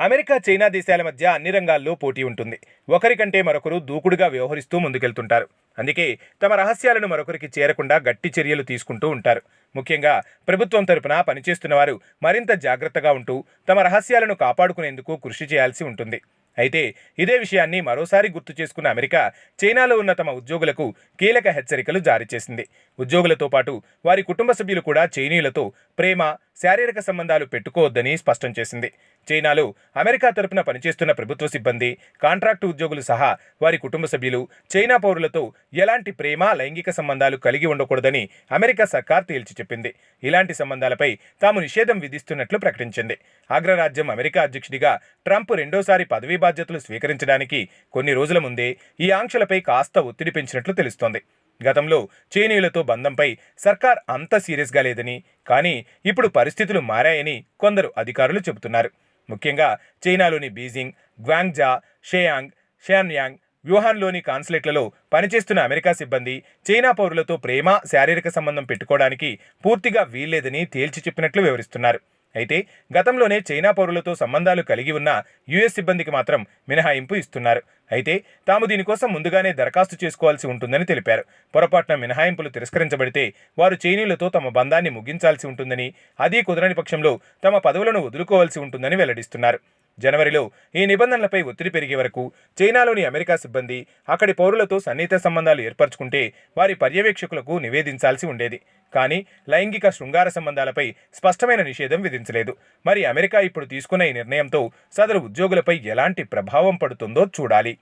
America, China దేశాల మధ్య అన్ని రంగాల్లో పోటీ ఉంటుంది. ఒకరికంటే మరొకరు దూకుడుగా వ్యవహరిస్తూ ముందుకెళ్తుంటారు. అందుకే తమ రహస్యాలను మరొకరికి చేరకుండా గట్టి చర్యలు తీసుకుంటూ ఉంటారు. ముఖ్యంగా ప్రభుత్వం తరపున పనిచేస్తున్న వారు మరింత జాగ్రత్తగా ఉంటూ తమ రహస్యాలను కాపాడుకునేందుకు కృషి చేయాల్సి ఉంటుంది. అయితే ఇదే విషయాన్ని మరోసారి గుర్తు చేసుకున్న అమెరికా, చైనాలో ఉన్న తమ ఉద్యోగులకు కీలక హెచ్చరికలు జారీ చేసింది. ఉద్యోగులతో పాటు వారి కుటుంబ సభ్యులు కూడా చైనీయులతో ప్రేమ, శారీరక సంబంధాలు పెట్టుకోవద్దని స్పష్టం చేసింది. చైనాలో అమెరికా తరపున పనిచేస్తున్న ప్రభుత్వ సిబ్బంది, కాంట్రాక్టు ఉద్యోగులు సహా వారి కుటుంబ సభ్యులు చైనా పౌరులతో ఎలాంటి ప్రేమ, లైంగిక సంబంధాలు కలిగి ఉండకూడదని అమెరికా సర్కార్ తేల్చి చెప్పింది. ఇలాంటి సంబంధాలపై తాము నిషేధం విధిస్తున్నట్లు ప్రకటించింది. అగ్రరాజ్యం అమెరికా అధ్యక్షుడిగా ట్రంప్ రెండోసారి పదవీ బాధ్యతలు స్వీకరించడానికి కొన్ని రోజుల ముందే ఈ ఆంక్షలపై కాస్త ఒత్తిడి పెంచినట్లు తెలుస్తోంది. గతంలో చైనీయులతో బంధంపై సర్కార్ అంత సీరియస్గా లేదని, కానీ ఇప్పుడు పరిస్థితులు మారాయని కొందరు అధికారులు చెబుతున్నారు. ముఖ్యంగా చైనాలోని బీజింగ్, గ్వాంగ్జా, షేయాంగ్, షాన్యాంగ్, వ్యూహాన్లోని కాన్సులేట్లలో పనిచేస్తున్న అమెరికా సిబ్బంది చైనా పౌరులతో ప్రేమ, శారీరక సంబంధం పెట్టుకోవడానికి పూర్తిగా వీల్లేదని తేల్చి చెప్పినట్లు వివరిస్తున్నారు. అయితే గతంలోనే చైనా పౌరులతో సంబంధాలు కలిగి ఉన్న యుఎస్ సిబ్బందికి మాత్రం మినహాయింపు ఇస్తున్నారు. అయితే తాము దీనికోసం ముందుగానే దరఖాస్తు చేసుకోవాల్సి ఉంటుందని తెలిపారు. పొరపాటున మినహాయింపులు తిరస్కరించబడితే వారు చైనీయులతో తమ బంధాన్ని ముగించాల్సి ఉంటుందని, అదీ కుదరని పక్షంలో తమ పదవులను వదులుకోవాల్సి ఉంటుందని వెల్లడిస్తున్నారు. జనవరిలో ఈ నిబంధనలపై ఒత్తిడి పెరిగే వరకు చైనాలోని అమెరికా సిబ్బంది అక్కడి పౌరులతో సన్నిహిత సంబంధాలు ఏర్పరచుకుంటే వారి పర్యవేక్షకులకు నివేదించాల్సి ఉండేది. కానీ లైంగిక శృంగార సంబంధాలపై స్పష్టమైన నిషేధం విధించలేదు. మరి అమెరికా ఇప్పుడు తీసుకున్న ఈ నిర్ణయంతో సదరు ఉద్యోగులపై ఎలాంటి ప్రభావం పడుతుందో చూడాలి.